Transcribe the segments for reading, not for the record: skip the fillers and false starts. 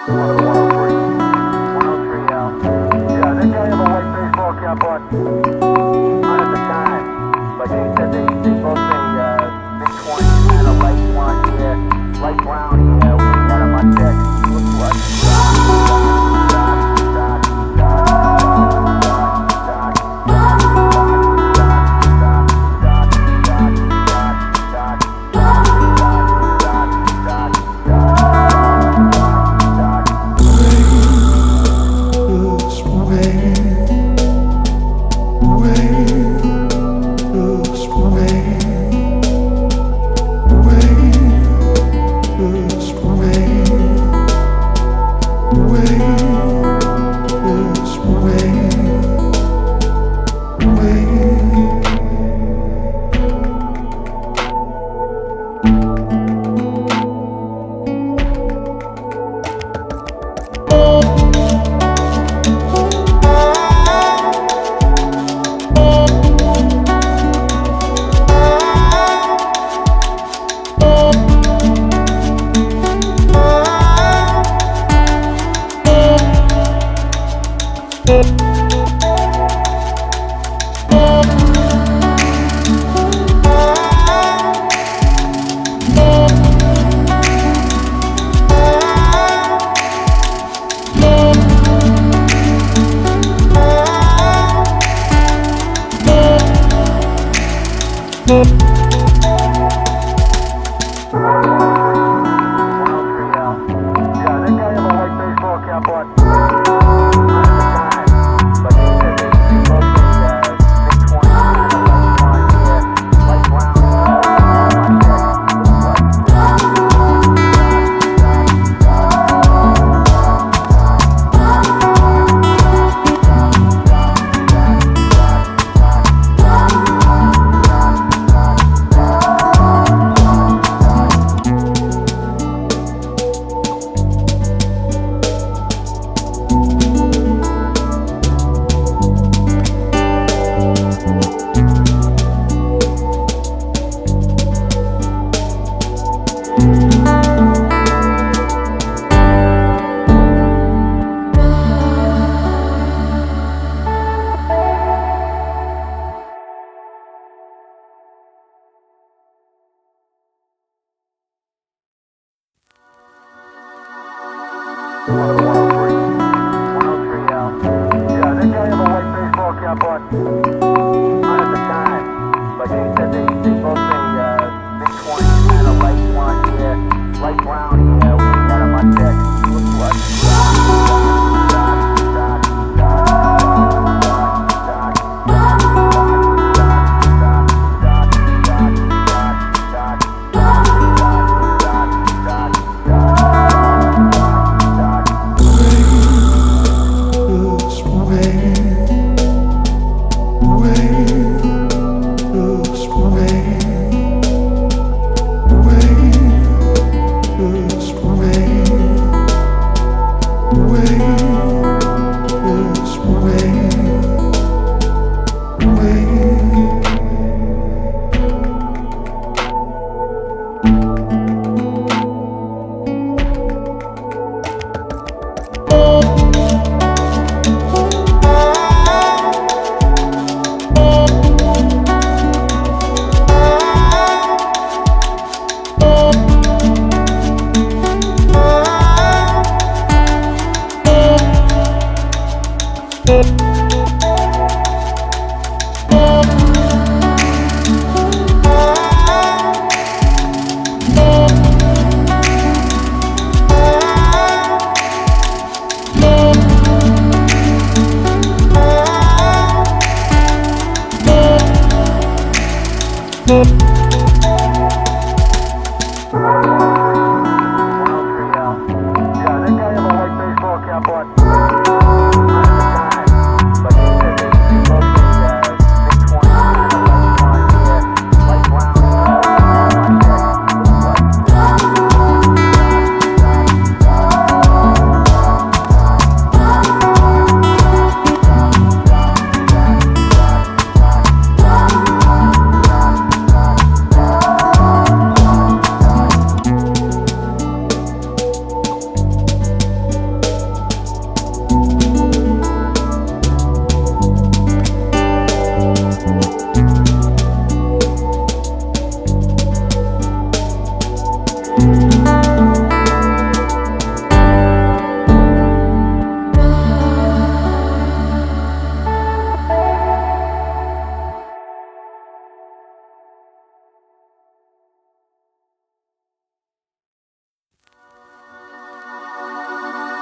Yeah, they can't have a white baseball cap on. Not at the time. But they said they both say mid-20s, kind of light blonde hair, light brown hair. We had them on deck. Looked like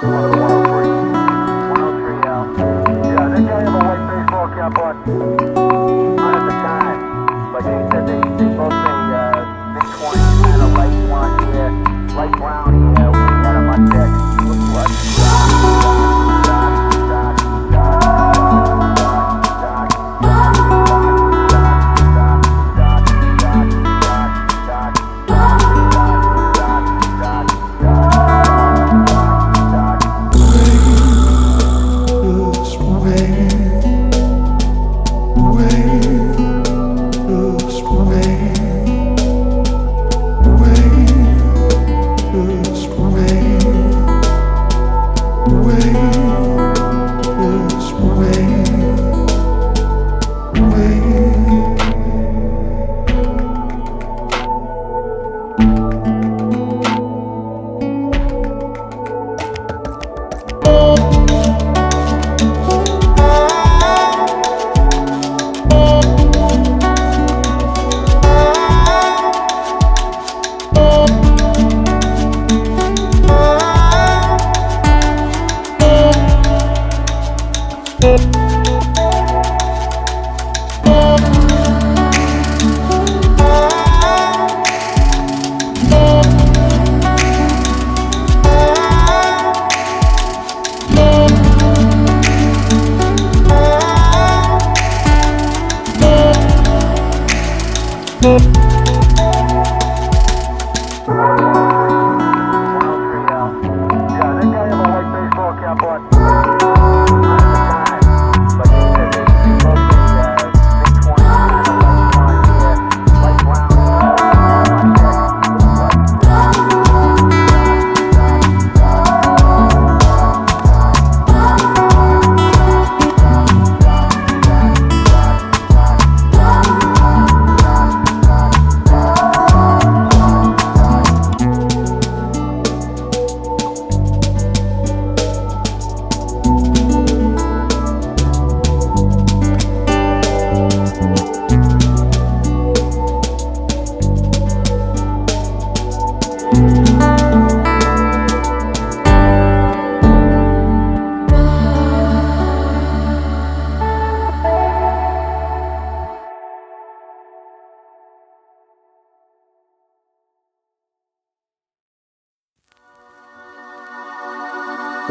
One of the 103. 103 L. Yeah, that guy have a white baseball cap on. Not at the time. But they said they both say mid-20s, kind of light blonde hair, light brown hair. We had him on deck. Looked like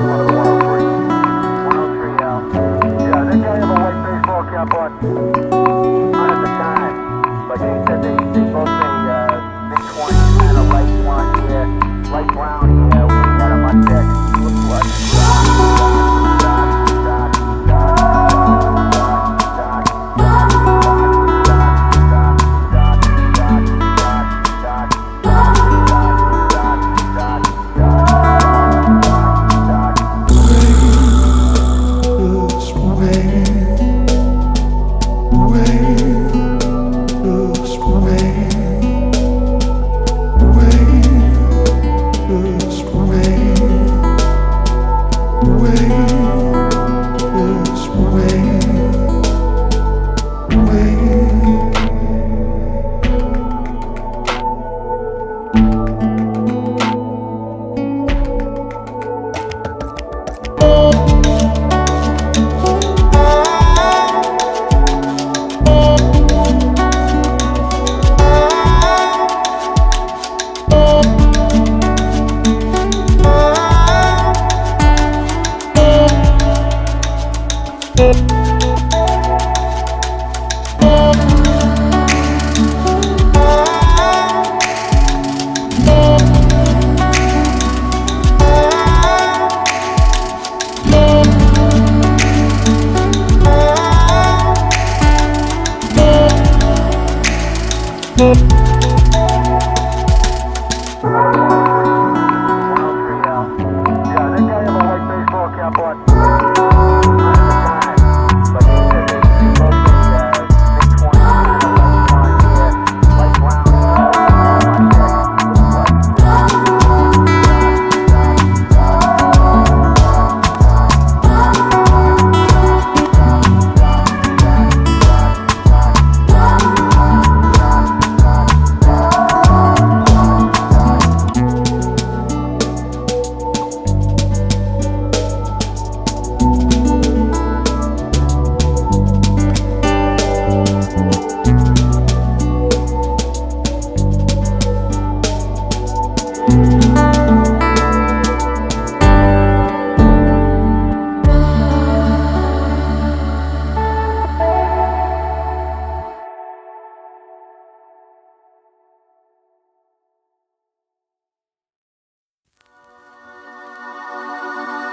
one of the 103. 103 L. Yeah, that guy have a white baseball cap on. Not at the time. But they said they both say mid-20s, kind of light blonde hair, light brown hair. We had him on deck. Looked like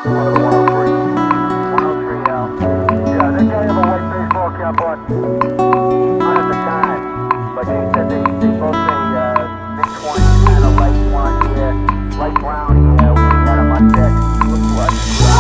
One of the 103. 103L. Yeah, that guy have a white baseball cap on at the time. But he said they both say mid-20s, kind of light blonde hair, light brown hair. We had him on deck. Looked like one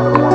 of the